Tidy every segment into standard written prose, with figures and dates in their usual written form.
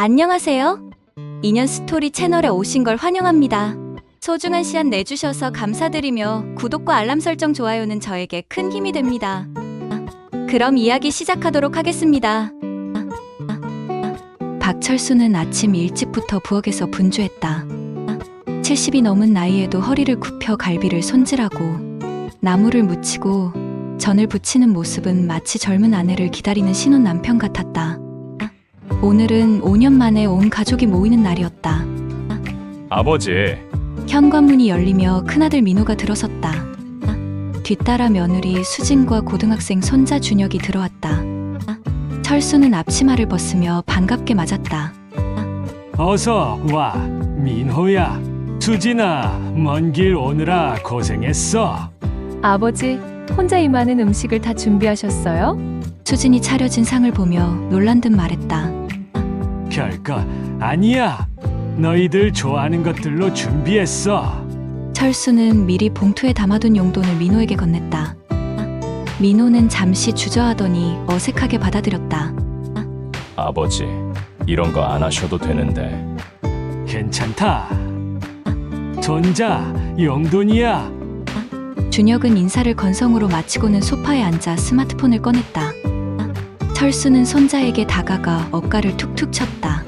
안녕하세요. 인연 스토리 채널에 오신 걸 환영합니다. 소중한 시간 내주셔서 감사드리며 구독과 알람 설정 좋아요는 저에게 큰 힘이 됩니다. 그럼 이야기 시작하도록 하겠습니다. 박철수는 아침 일찍부터 부엌에서 분주했다. 70이 넘은 나이에도 허리를 굽혀 갈비를 손질하고 나무를 묻히고 전을 부치는 모습은 마치 젊은 아내를 기다리는 신혼 남편 같았다. 오늘은 5년 만에 온 가족이 모이는 날이었다. 아버지, 현관문이 열리며 큰아들 민호가 들어섰다. 뒤따라 며느리 수진과 고등학생 손자 준혁이 들어왔다. 철수는 앞치마를 벗으며 반갑게 맞았다. 어서 와, 민호야. 수진아, 먼 길 오느라 고생했어. 아버지, 혼자 이 많은 음식을 다 준비하셨어요? 수진이 차려진 상을 보며 놀란 듯 말했다. 별거 아니야. 너희들 좋아하는 것들로 준비했어. 철수는 미리 봉투에 담아둔 용돈을 민호에게 건넸다. 민호는 잠시 주저하더니 어색하게 받아들였다. 아버지, 이런 거 안 하셔도 되는데. 괜찮다. 손자, 용돈이야. 준혁은 인사를 건성으로 마치고는 소파에 앉아 스마트폰을 꺼냈다. 철수는 손자에게 다가가 어깨를 툭툭 쳤다.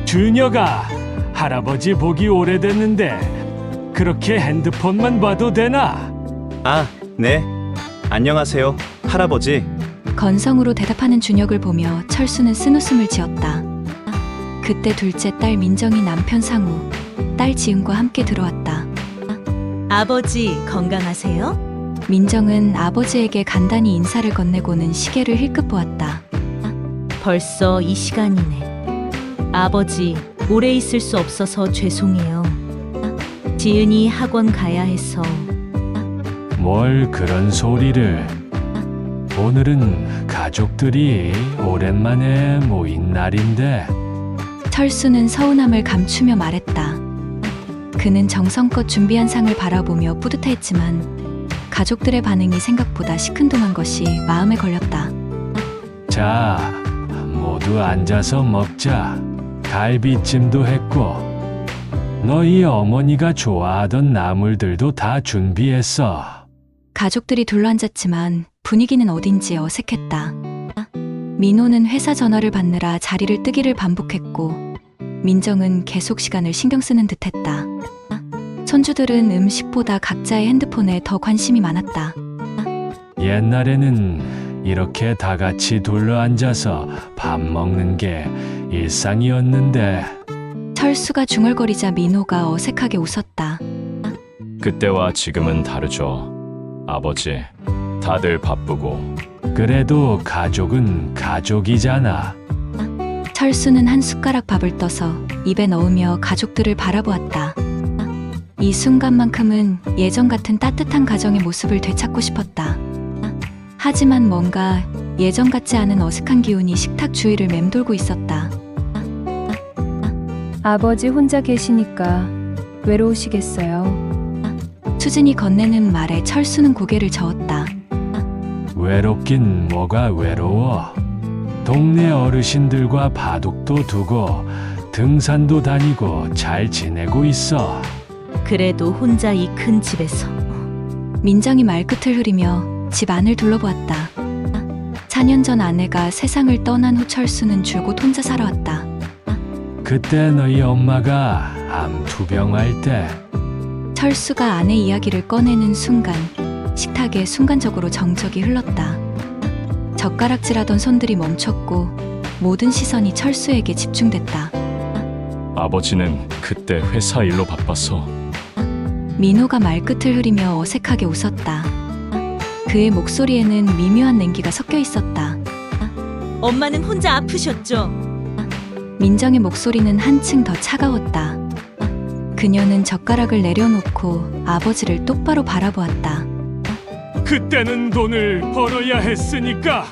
준혁아, 할아버지 보기 오래됐는데 그렇게 핸드폰만 봐도 되나? 아, 네. 안녕하세요, 할아버지. 건성으로 대답하는 준혁을 보며 철수는 쓴웃음을 지었다. 그때 둘째 딸 민정이 남편 상우, 딸 지은과 함께 들어왔다. 아버지 건강하세요? 민정은 아버지에게 간단히 인사를 건네고는 시계를 힐끗 보았다. 벌써 이 시간이네. 아버지 오래 있을 수 없어서 죄송해요. 지은이 학원 가야 해서. 뭘 그런 소리를. 오늘은 가족들이 오랜만에 모인 날인데. 철수는 서운함을 감추며 말했다. 그는 정성껏 준비한 상을 바라보며 뿌듯해했지만 가족들의 반응이 생각보다 시큰둥한 것이 마음에 걸렸다. 자, 모두 앉아서 먹자. 갈비찜도 했고 너희 어머니가 좋아하던 나물들도 다 준비했어. 가족들이 둘러앉았지만 분위기는 어딘지 어색했다. 민호는 회사 전화를 받느라 자리를 뜨기를 반복했고 민정은 계속 시간을 신경 쓰는 듯했다. 손주들은 음식보다 각자의 핸드폰에 더 관심이 많았다. 옛날에는 이렇게 다 같이 둘러앉아서 밥 먹는 게 일상이었는데. 철수가 중얼거리자 민호가 어색하게 웃었다. 그때와 지금은 다르죠. 아버지, 다들 바쁘고. 그래도 가족은 가족이잖아. 철수는 한 숟가락 밥을 떠서 입에 넣으며 가족들을 바라보았다. 이 순간만큼은 예전 같은 따뜻한 가정의 모습을 되찾고 싶었다. 하지만 뭔가 예전 같지 않은 어색한 기운이 식탁 주위를 맴돌고 있었다. 아버지 혼자 계시니까 외로우시겠어요? 수진이 건네는 말에 철수는 고개를 저었다. 외롭긴 뭐가 외로워. 동네 어르신들과 바둑도 두고 등산도 다니고 잘 지내고 있어. 그래도 혼자 이 큰 집에서. 민정이 말끝을 흐리며 집 안을 둘러보았다. 4년 전 아내가 세상을 떠난 후 철수는 줄곧 혼자 살아왔다. 그때 너희 엄마가 암 투병할 때. 철수가 아내 이야기를 꺼내는 순간 식탁에 순간적으로 정적이 흘렀다. 젓가락질하던 손들이 멈췄고 모든 시선이 철수에게 집중됐다. 아버지는 그때 회사 일로 바빠서. 민호가 말끝을 흐리며 어색하게 웃었다. 그의 목소리에는 미묘한 냉기가 섞여 있었다. 엄마는 혼자 아프셨죠? 민정의 목소리는 한층 더 차가웠다. 그녀는 젓가락을 내려놓고 아버지를 똑바로 바라보았다. 그때는 돈을 벌어야 했으니까.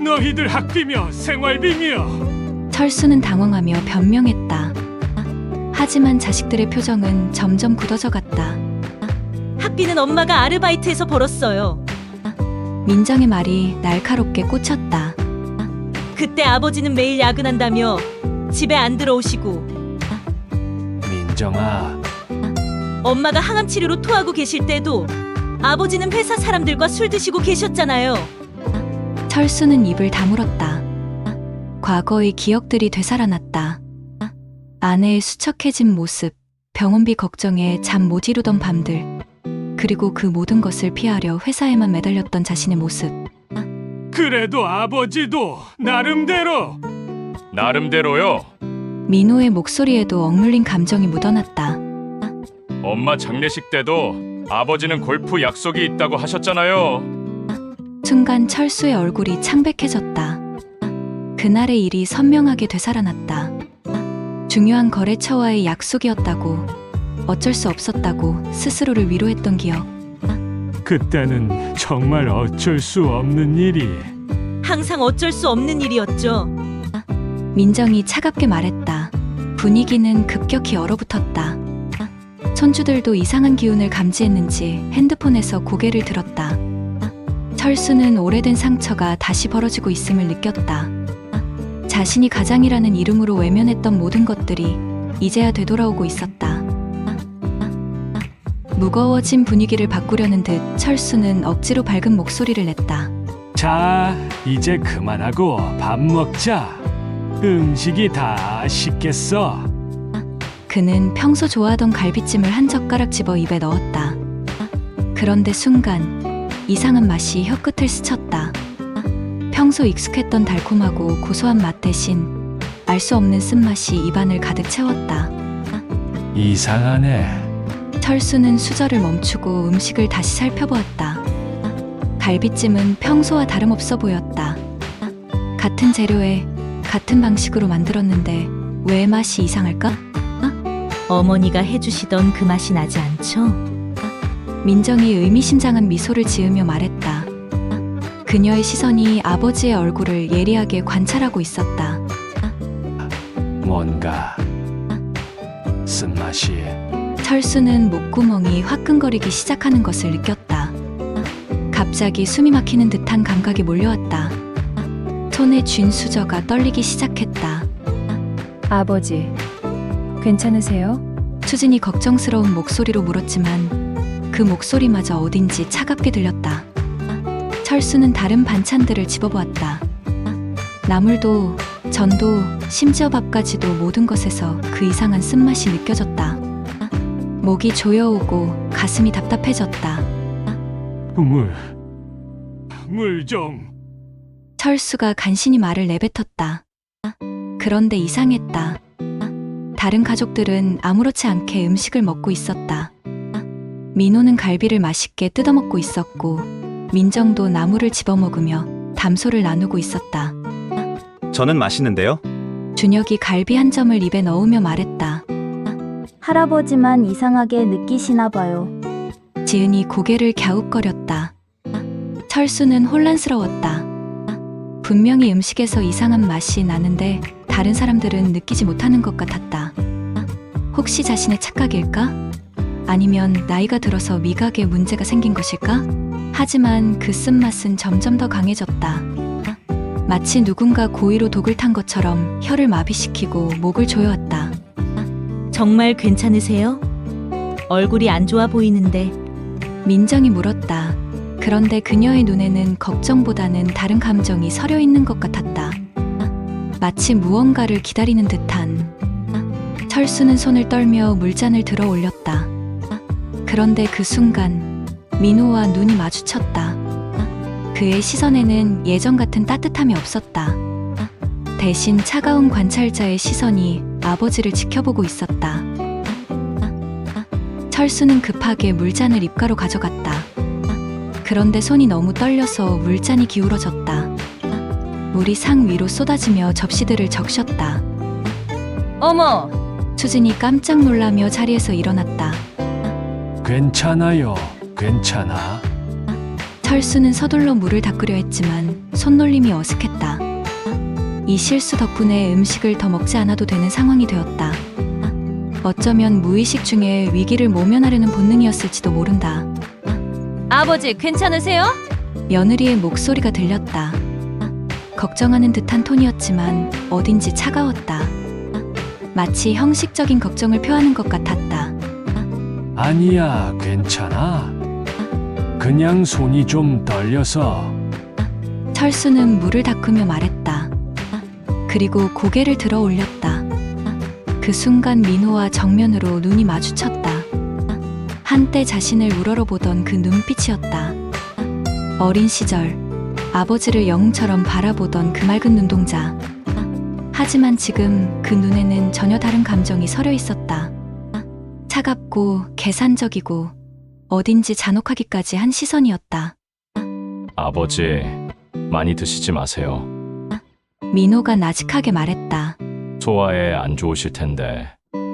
너희들 학비며 생활비며. 철수는 당황하며 변명했다. 하지만 자식들의 표정은 점점 굳어져 갔다. 학비는 엄마가 아르바이트해서 벌었어요. 민정의 말이 날카롭게 꽂혔다. 그때 아버지는 매일 야근한다며 집에 안 들어오시고 민정아, 엄마가 항암 치료로 토하고 계실 때도 아버지는 회사 사람들과 술 드시고 계셨잖아요. 철수는 입을 다물었다. 과거의 기억들이 되살아났다. 아내의 수척해진 모습, 병원비 걱정에 잠 못 이루던 밤들, 그리고 그 모든 것을 피하려 회사에만 매달렸던 자신의 모습. 그래도 아버지도 나름대로요. 민호의 목소리에도 억눌린 감정이 묻어났다. 엄마 장례식 때도 아버지는 골프 약속이 있다고 하셨잖아요. 순간 철수의 얼굴이 창백해졌다. 그날의 일이 선명하게 되살아났다. 중요한 거래처와의 약속이었다고, 어쩔 수 없었다고 스스로를 위로했던 기억. 그때는 정말 어쩔 수 없는 일이. 항상 어쩔 수 없는 일이었죠. 민정이 차갑게 말했다. 분위기는 급격히 얼어붙었다. 손주들도 이상한 기운을 감지했는지 핸드폰에서 고개를 들었다. 철수는 오래된 상처가 다시 벌어지고 있음을 느꼈다. 자신이 가장이라는 이름으로 외면했던 모든 것들이 이제야 되돌아오고 있었다. 무거워진 분위기를 바꾸려는 듯 철수는 억지로 밝은 목소리를 냈다. 자, 이제 그만하고 밥 먹자. 음식이 다 식겠어. 그는 평소 좋아하던 갈비찜을 한 젓가락 집어 입에 넣었다. 그런데 순간 이상한 맛이 혀끝을 스쳤다. 평소 익숙했던 달콤하고 고소한 맛 대신 알 수 없는 쓴맛이 입안을 가득 채웠다. 이상하네. 철수는 수저를 멈추고 음식을 다시 살펴보았다. 갈비찜은 평소와 다름없어 보였다. 같은 재료에 같은 방식으로 만들었는데 왜 맛이 이상할까? 어머니가 해주시던 그 맛이 나지 않죠? 민정이 의미심장한 미소를 지으며 말했다. 그녀의 시선이 아버지의 얼굴을 예리하게 관찰하고 있었다. 뭔가 쓴맛이. 철수는 목구멍이 화끈거리기 시작하는 것을 느꼈다. 갑자기 숨이 막히는 듯한 감각이 몰려왔다. 손에 쥔 수저가 떨리기 시작했다. 아버지, 괜찮으세요? 수진이 걱정스러운 목소리로 물었지만 그 목소리마저 어딘지 차갑게 들렸다. 철수는 다른 반찬들을 집어보았다. 나물도, 전도, 심지어 밥까지도 모든 것에서 그 이상한 쓴맛이 느껴졌다. 목이 조여오고 가슴이 답답해졌다. 물 좀. 철수가 간신히 말을 내뱉었다. 그런데 이상했다. 다른 가족들은 아무렇지 않게 음식을 먹고 있었다. 민호는 갈비를 맛있게 뜯어먹고 있었고 민정도 나물을 집어먹으며 담소를 나누고 있었다. 저는 맛있는데요. 준혁이 갈비 한 점을 입에 넣으며 말했다. 할아버지만 이상하게 느끼시나 봐요. 지은이 고개를 갸웃거렸다. 철수는 혼란스러웠다. 분명히 음식에서 이상한 맛이 나는데 다른 사람들은 느끼지 못하는 것 같았다. 혹시 자신의 착각일까? 아니면 나이가 들어서 미각에 문제가 생긴 것일까? 하지만 그 쓴맛은 점점 더 강해졌다. 마치 누군가 고의로 독을 탄 것처럼 혀를 마비시키고 목을 조여왔다. 정말 괜찮으세요? 얼굴이 안 좋아 보이는데. 민정이 물었다. 그런데 그녀의 눈에는 걱정보다는 다른 감정이 서려 있는 것 같았다. 마치 무언가를 기다리는 듯한. 철수는 손을 떨며 물잔을 들어 올렸다. 그런데 그 순간 민호와 눈이 마주쳤다. 그의 시선에는 예전 같은 따뜻함이 없었다. 대신 차가운 관찰자의 시선이 아버지를 지켜보고 있었다. 철수는 급하게 물잔을 입가로 가져갔다. 그런데 손이 너무 떨려서 물잔이 기울어졌다. 물이 상 위로 쏟아지며 접시들을 적셨다. 어머! 수진이 깜짝 놀라며 자리에서 일어났다. 괜찮아요. 괜찮아. 철수는 서둘러 물을 닦으려 했지만 손놀림이 어색했다. 이 실수 덕분에 음식을 더 먹지 않아도 되는 상황이 되었다. 어쩌면 무의식 중에 위기를 모면하려는 본능이었을지도 모른다. 아버지, 괜찮으세요? 며느리의 목소리가 들렸다. 걱정하는 듯한 톤이었지만 어딘지 차가웠다. 마치 형식적인 걱정을 표하는 것 같았다. 아니야, 괜찮아. 그냥 손이 좀 떨려서. 철수는 물을 닦으며 말했다. 그리고 고개를 들어 올렸다. 그 순간 민호와 정면으로 눈이 마주쳤다. 한때 자신을 우러러보던 그 눈빛이었다. 어린 시절 아버지를 영웅처럼 바라보던 그 맑은 눈동자. 하지만 지금 그 눈에는 전혀 다른 감정이 서려 있었다. 차갑고 계산적이고 어딘지 잔혹하기까지 한 시선이었다. 아버지, 많이 드시지 마세요. 민호가 나직하게 말했다. 소화에 안 좋으실 텐데.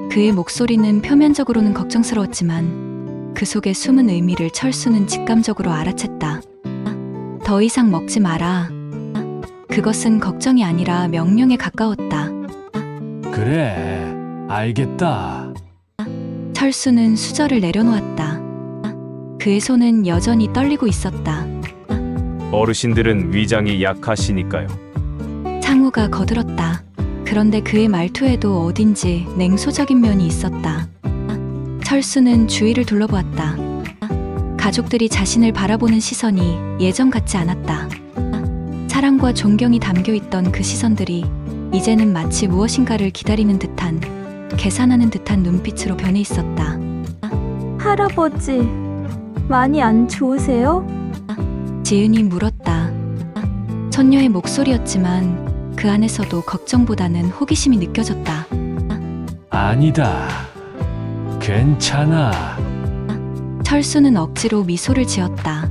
그의 목소리는 표면적으로는 걱정스러웠지만 그 속에 숨은 의미를 철수는 직감적으로 알아챘다. 더 이상 먹지 마라. 그것은 걱정이 아니라 명령에 가까웠다. 그래, 알겠다. 철수는 수저를 내려놓았다. 그의 손은 여전히 떨리고 있었다. 어르신들은 위장이 약하시니까요. 창우가 거들었다. 그런데 그의 말투에도 어딘지 냉소적인 면이 있었다. 철수는 주위를 둘러보았다. 가족들이 자신을 바라보는 시선이 예전 같지 않았다. 사랑과 존경이 담겨 있던 그 시선들이 이제는 마치 무엇인가를 기다리는 듯한, 계산하는 듯한 눈빛으로 변해 있었다. 할아버지, 많이 안 좋으세요? 지은이 물었다. 손녀의 목소리였지만 그 안에서도 걱정보다는 호기심이 느껴졌다. 아니다. 괜찮아. 철수는 억지로 미소를 지었다.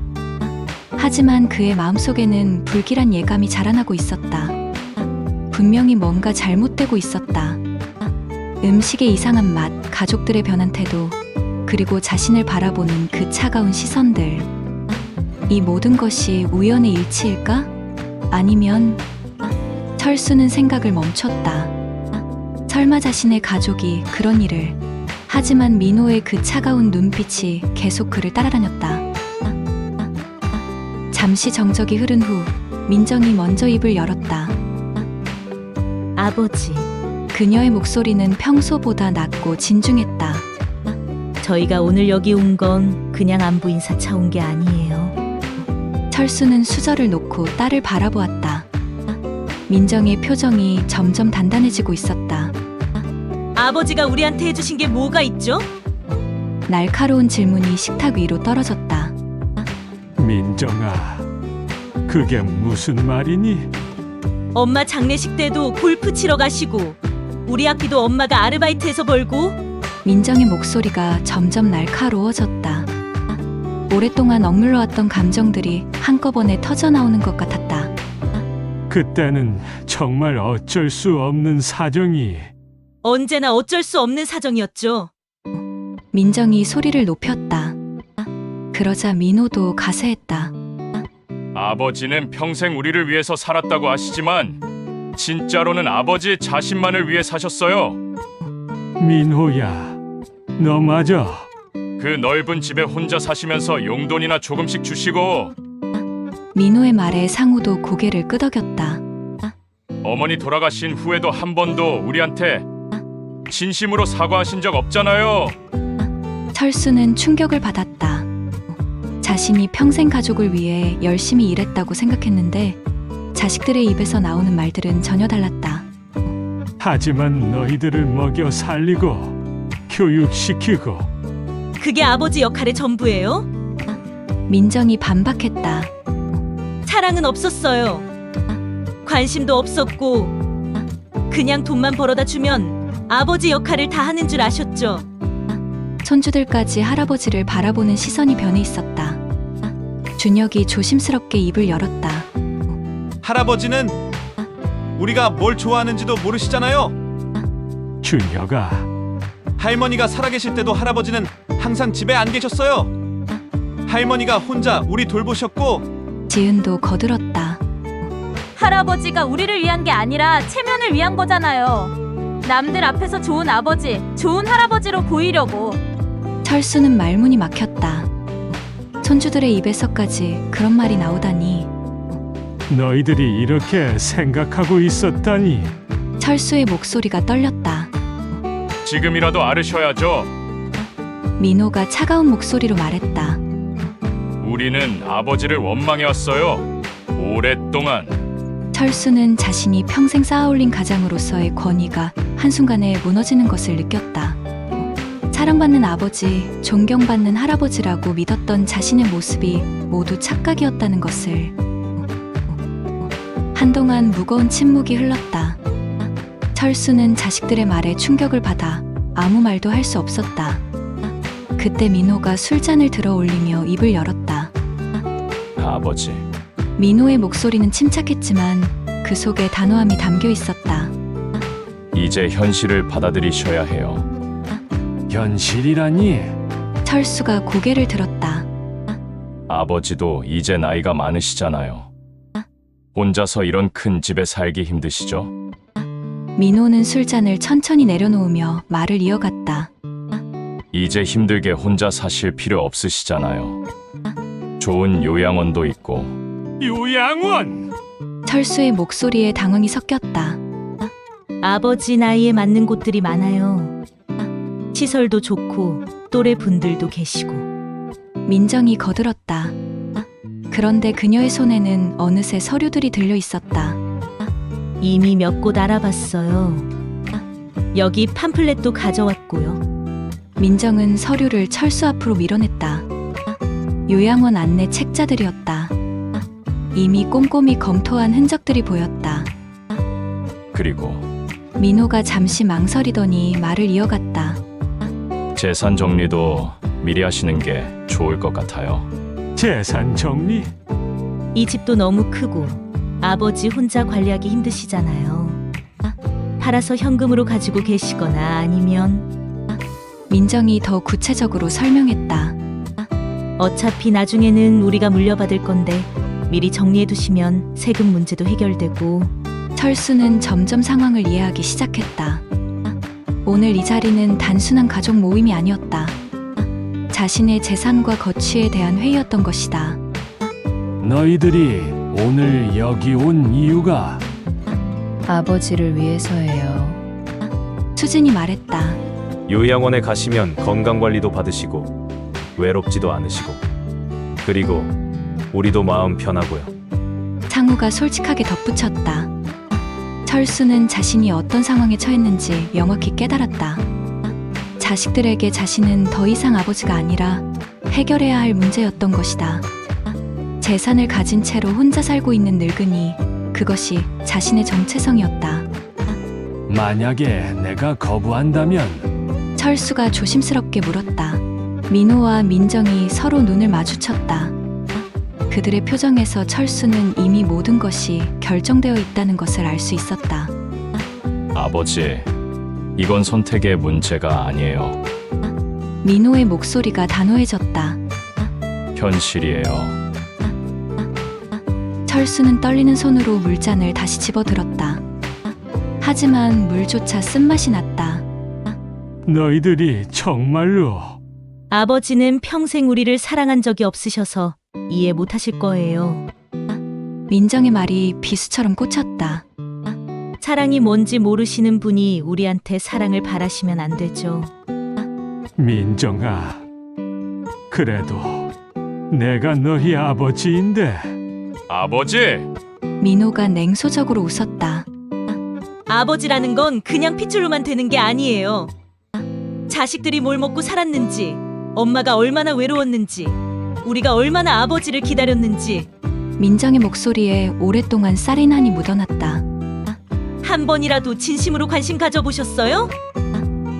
하지만 그의 마음속에는 불길한 예감이 자라나고 있었다. 분명히 뭔가 잘못되고 있었다. 음식의 이상한 맛, 가족들의 변한 태도, 그리고 자신을 바라보는 그 차가운 시선들. 이 모든 것이 우연의 일치일까? 아니면... 철수는 생각을 멈췄다. 설마 자신의 가족이 그런 일을... 하지만 민호의 그 차가운 눈빛이 계속 그를 따라다녔다. 잠시 정적이 흐른 후 민정이 먼저 입을 열었다. 아버지, 그녀의 목소리는 평소보다 낮고 진중했다. 저희가 오늘 여기 온 건 그냥 안부 인사 차 온 게 아니에요. 철수는 수저를 놓고 딸을 바라보았다. 민정의 표정이 점점 단단해지고 있었다. 아버지가 우리한테 해주신 게 뭐가 있죠? 날카로운 질문이 식탁 위로 떨어졌다. 민정아, 그게 무슨 말이니? 엄마 장례식 때도 골프 치러 가시고 우리 학비도 엄마가 아르바이트해서 벌고. 민정의 목소리가 점점 날카로워졌다. 오랫동안 억눌러왔던 감정들이 한꺼번에 터져나오는 것 같았다. 그때는 정말 어쩔 수 없는 사정이. 언제나 어쩔 수 없는 사정이었죠. 민정이 소리를 높였다. 그러자 민호도 가세했다. 아버지는 평생 우리를 위해서 살았다고 하시지만 진짜로는 아버지 자신만을 위해 사셨어요. 민호야, 너 맞아. 그 넓은 집에 혼자 사시면서 용돈이나 조금씩 주시고 민호의 말에 상우도 고개를 끄덕였다. 어머니 돌아가신 후에도 한 번도 우리한테 진심으로 사과하신 적 없잖아요. 철수는 충격을 받았다. 자신이 평생 가족을 위해 열심히 일했다고 생각했는데 자식들의 입에서 나오는 말들은 전혀 달랐다. 하지만 너희들을 먹여 살리고 교육시키고. 그게 아버지 역할의 전부예요? 민정이 반박했다. 사랑은 없었어요. 관심도 없었고 그냥 돈만 벌어다 주면 아버지 역할을 다 하는 줄 아셨죠? 손주들까지 할아버지를 바라보는 시선이 변해 있었다. 준혁이 조심스럽게 입을 열었다. 할아버지는 우리가 뭘 좋아하는지도 모르시잖아요. 준혁아, 할머니가 살아계실 때도 할아버지는 항상 집에 안 계셨어요. 할머니가 혼자 우리 돌보셨고. 지은도 거들었다. 할아버지가 우리를 위한 게 아니라 체면을 위한 거잖아요. 남들 앞에서 좋은 아버지, 좋은 할아버지로 보이려고. 철수는 말문이 막혔다. 손주들의 입에서까지 그런 말이 나오다니. 너희들이 이렇게 생각하고 있었다니. 철수의 목소리가 떨렸다. 지금이라도 알으셔야죠. 민호가 차가운 목소리로 말했다. 우리는 아버지를 원망해 왔어요. 오랫동안. 철수는 자신이 평생 쌓아올린 가장으로서의 권위가 한순간에 무너지는 것을 느꼈다. 사랑받는 아버지, 존경받는 할아버지라고 믿었던 자신의 모습이 모두 착각이었다는 것을. 한동안 무거운 침묵이 흘렀다. 철수는 자식들의 말에 충격을 받아 아무 말도 할 수 없었다. 그때 민호가 술잔을 들어 올리며 입을 열었다. 아버지. 민호의 목소리는 침착했지만 그 속에 단호함이 담겨 있었다. 이제 현실을 받아들이셔야 해요. 현실이라니. 철수가 고개를 들었다. 아버지도 이제 나이가 많으시잖아요. 혼자서 이런 큰 집에 살기 힘드시죠? 민호는 술잔을 천천히 내려놓으며 말을 이어갔다. 이제 힘들게 혼자 사실 필요 없으시잖아요. 좋은 요양원도 있고. 요양원. 철수의 목소리에 당황이 섞였다. 아버지 나이에 맞는 곳들이 많아요. 시설도 좋고 또래 분들도 계시고. 민정이 거들었다. 그런데 그녀의 손에는 어느새 서류들이 들려 있었다. 이미 몇 곳 알아봤어요. 여기 팜플렛도 가져왔고요. 민정은 서류를 철수 앞으로 밀어냈다. 요양원 안내 책자들이었다. 이미 꼼꼼히 검토한 흔적들이 보였다. 그리고 민호가 잠시 망설이더니 말을 이어갔다. 재산 정리도 미리 하시는 게 좋을 것 같아요. 재산 정리. 이 집도 너무 크고 아버지 혼자 관리하기 힘드시잖아요. 팔아서 현금으로 가지고 계시거나 아니면 민정이 더 구체적으로 설명했다. 어차피 나중에는 우리가 물려받을 건데 미리 정리해 두시면 세금 문제도 해결되고. 철수는 점점 상황을 이해하기 시작했다. 오늘 이 자리는 단순한 가족 모임이 아니었다. 자신의 재산과 거취에 대한 회의였던 것이다. 너희들이 오늘 여기 온 이유가 아버지를 위해서예요. 수진이 말했다. 요양원에 가시면 건강관리도 받으시고 외롭지도 않으시고 그리고 우리도 마음 편하고요. 창우가 솔직하게 덧붙였다. 철수는 자신이 어떤 상황에 처했는지 명확히 깨달았다. 자식들에게 자신은 더 이상 아버지가 아니라 해결해야 할 문제였던 것이다. 재산을 가진 채로 혼자 살고 있는 늙은이, 그것이 자신의 정체성이었다. 만약에 내가 거부한다면 철수가 조심스럽게 물었다. 민호와 민정이 서로 눈을 마주쳤다. 그들의 표정에서 철수는 이미 모든 것이 결정되어 있다는 것을 알 수 있었다. 아버지, 이건 선택의 문제가 아니에요. 민호의 목소리가 단호해졌다. 현실이에요. 철수는 떨리는 손으로 물잔을 다시 집어들었다. 하지만 물조차 쓴맛이 났다. 너희들이 정말로 아버지는 평생 우리를 사랑한 적이 없으셔서 이해 못하실 거예요. 민정의 말이 비수처럼 꽂혔다. 사랑이 뭔지 모르시는 분이 우리한테 사랑을 바라시면 안 되죠. 민정아, 그래도 내가 너희 아버지인데. 아버지! 민호가 냉소적으로 웃었다. 아버지라는 건 그냥 핏줄로만 되는 게 아니에요. 자식들이 뭘 먹고 살았는지, 엄마가 얼마나 외로웠는지, 우리가 얼마나 아버지를 기다렸는지 민정의 목소리에 오랫동안 쌀인한이 묻어났다. 한 번이라도 진심으로 관심 가져보셨어요?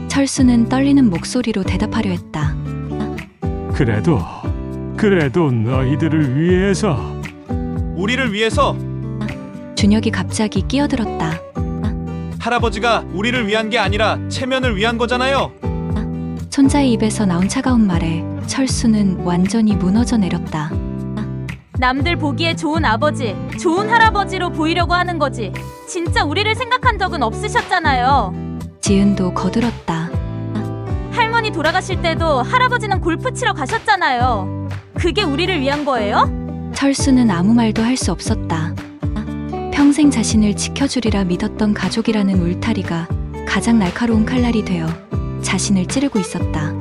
철수는 떨리는 목소리로 대답하려 했다. 그래도 너희들을 위해서. 우리를 위해서 준혁이 갑자기 끼어들었다. 할아버지가 우리를 위한 게 아니라 체면을 위한 거잖아요. 손자의 입에서 나온 차가운 말에 철수는 완전히 무너져 내렸다. 남들 보기에 좋은 아버지, 좋은 할아버지로 보이려고 하는 거지. 진짜 우리를 생각한 적은 없으셨잖아요. 지은도 거들었다. 할머니 돌아가실 때도 할아버지는 골프 치러 가셨잖아요. 그게 우리를 위한 거예요? 철수는 아무 말도 할 수 없었다. 평생 자신을 지켜주리라 믿었던 가족이라는 울타리가 가장 날카로운 칼날이 되어 자신을 찌르고 있었다.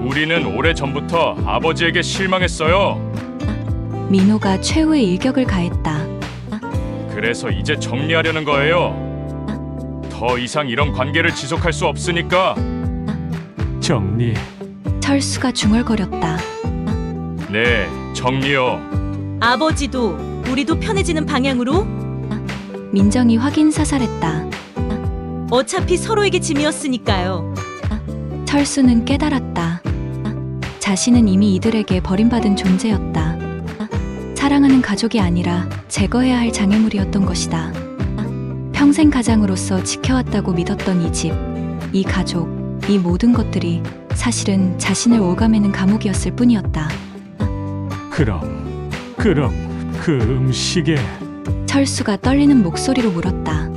우리는 오래전부터 아버지에게 실망했어요. 민호가 최후의 일격을 가했다. 그래서 이제 정리하려는 거예요. 더 이상 이런 관계를 지속할 수 없으니까. 정리. 철수가 중얼거렸다. 네, 정리요. 아버지도 우리도 편해지는 방향으로? 민정이 확인 사살했다. 어차피 서로에게 짐이었으니까요. 철수는 깨달았다. 자신은 이미 이들에게 버림받은 존재였다. 사랑하는 가족이 아니라 제거해야 할 장애물이었던 것이다. 평생 가장으로서 지켜왔다고 믿었던 이 집, 이 가족, 이 모든 것들이 사실은 자신을 올가매는 감옥이었을 뿐이었다. 그럼 그 음식에 철수가 떨리는 목소리로 물었다.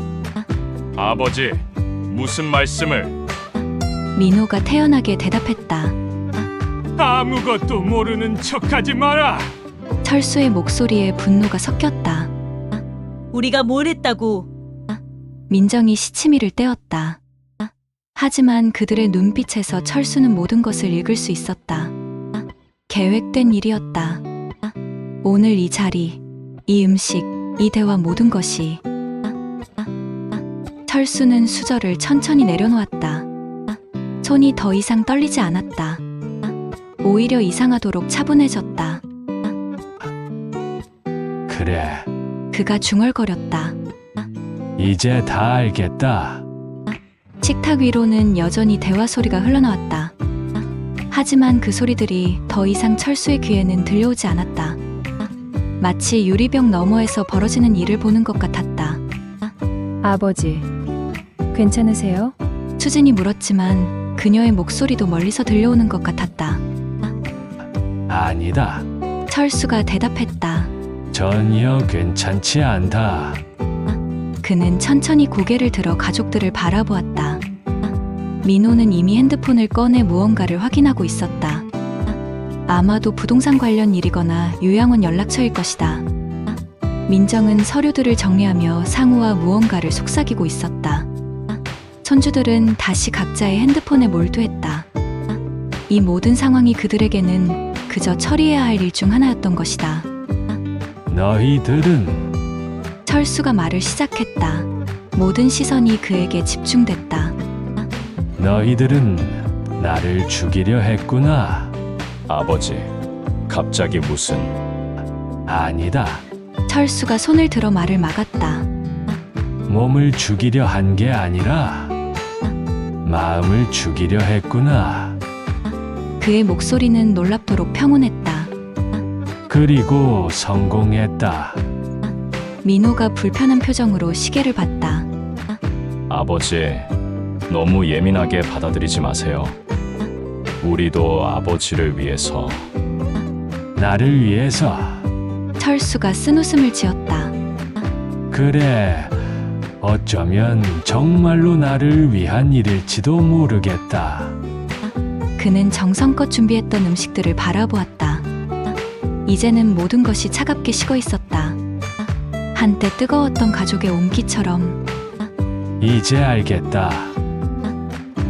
아버지, 무슨 말씀을? 민호가 태연하게 대답했다. 아무것도 모르는 척하지 마라. 철수의 목소리에 분노가 섞였다. 우리가 뭘 했다고? 민정이 시치미를 떼었다. 하지만 그들의 눈빛에서 철수는 모든 것을 읽을 수 있었다. 계획된 일이었다. 오늘 이 자리, 이 음식, 이 대화 모든 것이. 철수는 수저를 천천히 내려놓았다. 손이 더 이상 떨리지 않았다. 오히려 이상하도록 차분해졌다. 그래, 그가 중얼거렸다. 이제 다 알겠다. 식탁 위로는 여전히 대화 소리가 흘러나왔다. 하지만 그 소리들이 더 이상 철수의 귀에는 들려오지 않았다. 마치 유리병 너머에서 벌어지는 일을 보는 것 같았다. 아버지, 괜찮으세요? 수진이 물었지만 그녀의 목소리도 멀리서 들려오는 것 같았다. 아니다. 철수가 대답했다. 전혀 괜찮지 않다. 그는 천천히 고개를 들어 가족들을 바라보았다. 민호는 이미 핸드폰을 꺼내 무언가를 확인하고 있었다. 아마도 부동산 관련 일이거나 요양원 연락처일 것이다. 민정은 서류들을 정리하며 상우와 무언가를 속삭이고 있었다. 손주들은 다시 각자의 핸드폰에 몰두했다. 이 모든 상황이 그들에게는 그저 처리해야 할 일 중 하나였던 것이다. 너희들은 철수가 말을 시작했다. 모든 시선이 그에게 집중됐다. 너희들은 나를 죽이려 했구나. 아버지, 갑자기 무슨... 아니다. 철수가 손을 들어 말을 막았다. 몸을 죽이려 한 게 아니라 마음을 죽이려 했구나. 그의 목소리는 놀랍도록 평온했다. 그리고 성공했다. 민호가 불편한 표정으로 시계를 봤다. 아버지, 너무 예민하게 받아들이지 마세요. 우리도 아버지를 위해서... 나를 위해서. 철수가 쓴웃음을 지었다. 그래, 어쩌면 정말로 나를 위한 일일지도 모르겠다. 그는 정성껏 준비했던 음식들을 바라보았다. 이제는 모든 것이 차갑게 식어 있었다. 한때 뜨거웠던 가족의 온기처럼. 이제 알겠다.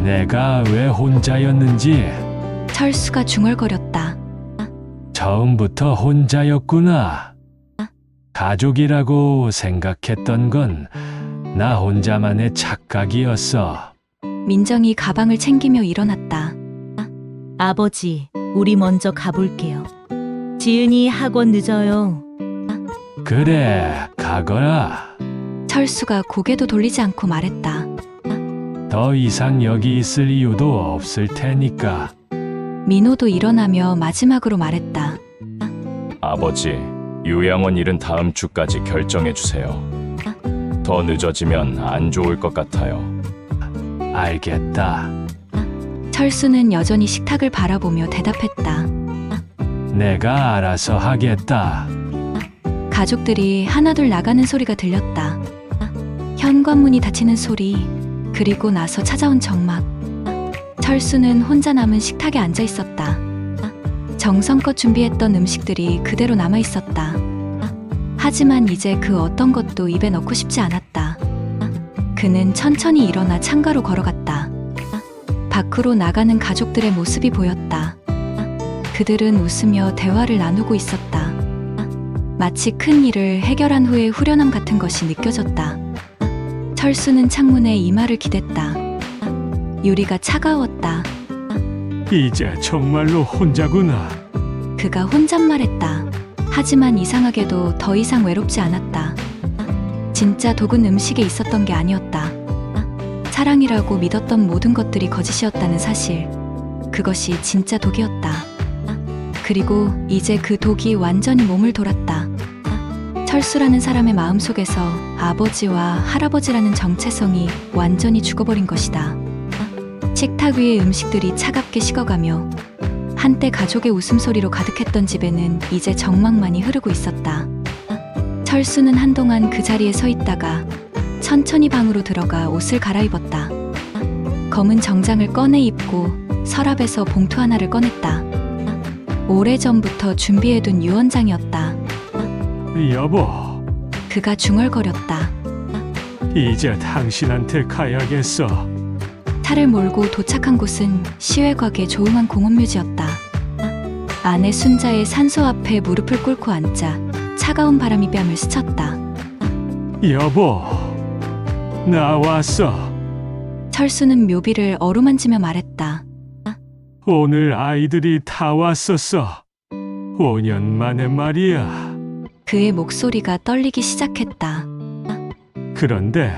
내가 왜 혼자였는지. 철수가 중얼거렸다. 처음부터 혼자였구나. 가족이라고 생각했던 건 나 혼자만의 착각이었어. 민정이 가방을 챙기며 일어났다. 아버지, 우리 먼저 가볼게요. 지은이 학원 늦어요. 그래, 가거라. 철수가 고개도 돌리지 않고 말했다. 더 이상 여기 있을 이유도 없을 테니까. 민호도 일어나며 마지막으로 말했다. 아버지, 요양원 일은 다음 주까지 결정해 주세요. 더 늦어지면 안 좋을 것 같아요. 알겠다. 철수는 여전히 식탁을 바라보며 대답했다. 내가 알아서 하겠다. 가족들이 하나둘 나가는 소리가 들렸다. 현관문이 닫히는 소리, 그리고 나서 찾아온 정막. 철수는 혼자 남은 식탁에 앉아 있었다. 정성껏 준비했던 음식들이 그대로 남아 있었다. 하지만 이제 그 어떤 것도 입에 넣고 싶지 않았다. 그는 천천히 일어나 창가로 걸어갔다. 밖으로 나가는 가족들의 모습이 보였다. 그들은 웃으며 대화를 나누고 있었다. 마치 큰 일을 해결한 후의 후련함 같은 것이 느껴졌다. 철수는 창문에 이마를 기댔다. 유리가 차가웠다. 이제 정말로 혼자구나. 그가 혼잣말했다. 하지만 이상하게도 더 이상 외롭지 않았다. 진짜 독은 음식에 있었던 게 아니었다. 사랑이라고 믿었던 모든 것들이 거짓이었다는 사실. 그것이 진짜 독이었다. 그리고 이제 그 독이 완전히 몸을 돌았다. 철수라는 사람의 마음속에서 아버지와 할아버지라는 정체성이 완전히 죽어버린 것이다. 식탁 위의 음식들이 차갑게 식어가며 한때 가족의 웃음소리로 가득했던 집에는 이제 정막만이 흐르고 있었다. 철수는 한동안 그 자리에 서 있다가 천천히 방으로 들어가 옷을 갈아입었다. 검은 정장을 꺼내 입고 서랍에서 봉투 하나를 꺼냈다. 오래전부터 준비해둔 유언장이었다. 여보, 그가 중얼거렸다. 이제 당신한테 가야겠어. 차를 몰고 도착한 곳은 시외곽의 조용한 공원묘지였다. 아내 순자의 산소 앞에 무릎을 꿇고 앉아 차가운 바람이 뺨을 스쳤다. 여보, 나 왔어. 철수는 묘비를 어루만지며 말했다. 오늘 아이들이 다 왔었어. 5년 만에 말이야. 그의 목소리가 떨리기 시작했다. 그런데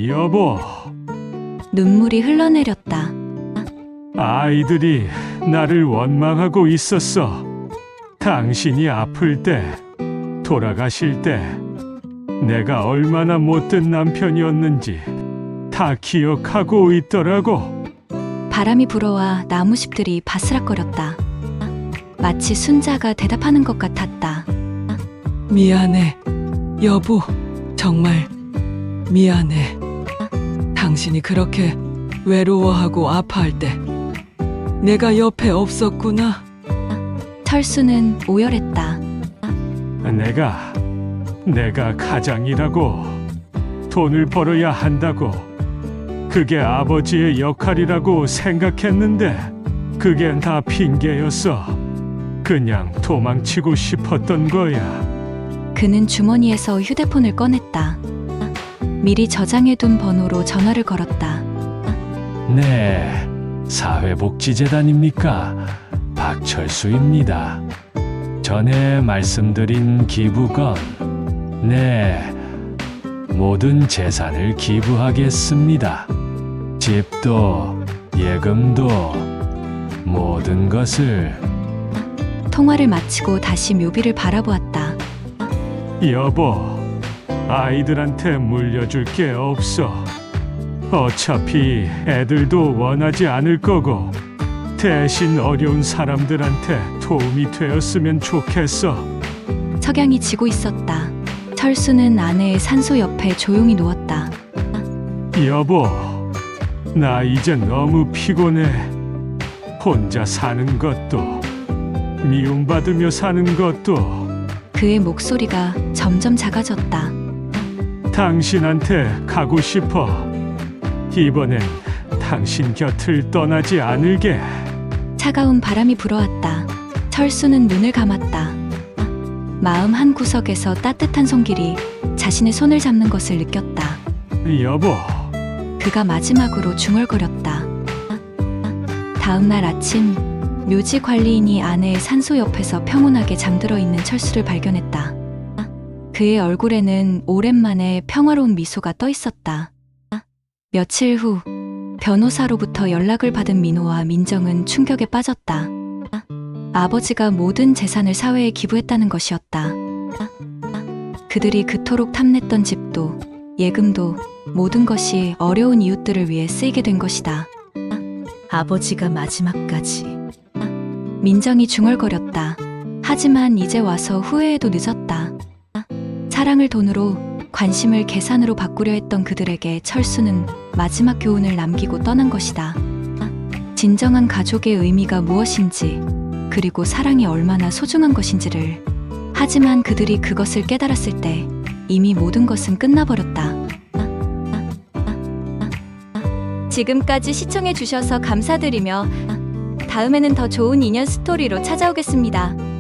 여보, 눈물이 흘러내렸다. 아이들이 나를 원망하고 있었어. 당신이 아플 때, 돌아가실 때, 내가 얼마나 못된 남편이었는지 다 기억하고 있더라고. 바람이 불어와 나무잎들이 바스락거렸다. 마치 순자가 대답하는 것 같았다. 미안해, 여보. 정말 미안해. 당신이 그렇게 외로워하고 아파할 때 내가 옆에 없었구나. 철수는 오열했다. 내가 가장이라고, 돈을 벌어야 한다고, 그게 아버지의 역할이라고 생각했는데 그게 다 핑계였어. 그냥 도망치고 싶었던 거야. 그는 주머니에서 휴대폰을 꺼냈다. 미리 저장해둔 번호로 전화를 걸었다. 네, 사회복지재단입니까? 박철수입니다. 전에 말씀드린 기부건, 네, 모든 재산을 기부하겠습니다. 집도, 예금도, 모든 것을. 통화를 마치고 다시 묘비를 바라보았다. 여보, 아이들한테 물려줄 게 없어. 어차피 애들도 원하지 않을 거고, 대신 어려운 사람들한테 도움이 되었으면 좋겠어. 석양이 지고 있었다. 철수는 아내의 산소 옆에 조용히 누웠다. 여보, 나 이제 너무 피곤해. 혼자 사는 것도, 미움받으며 사는 것도. 그의 목소리가 점점 작아졌다. 당신한테 가고 싶어. 이번엔 당신 곁을 떠나지 않을게. 차가운 바람이 불어왔다. 철수는 눈을 감았다. 마음 한 구석에서 따뜻한 손길이 자신의 손을 잡는 것을 느꼈다. 여보, 그가 마지막으로 중얼거렸다. 다음 날 아침, 묘지 관리인이 아내의 산소 옆에서 평온하게 잠들어 있는 철수를 발견했다. 그의 얼굴에는 오랜만에 평화로운 미소가 떠 있었다. 며칠 후, 변호사로부터 연락을 받은 민호와 민정은 충격에 빠졌다. 아버지가 모든 재산을 사회에 기부했다는 것이었다. 그들이 그토록 탐냈던 집도, 예금도, 모든 것이 어려운 이웃들을 위해 쓰이게 된 것이다. 아버지가 마지막까지. 민정이 중얼거렸다. 하지만 이제 와서 후회해도 늦었다. 사랑을 돈으로, 관심을 계산으로 바꾸려 했던 그들에게 철수는 마지막 교훈을 남기고 떠난 것이다. 진정한 가족의 의미가 무엇인지, 그리고 사랑이 얼마나 소중한 것인지를 하지만 그들이 그것을 깨달았을 때 이미 모든 것은 끝나버렸다. 지금까지 시청해주셔서 감사드리며 다음에는 더 좋은 인연 스토리로 찾아오겠습니다.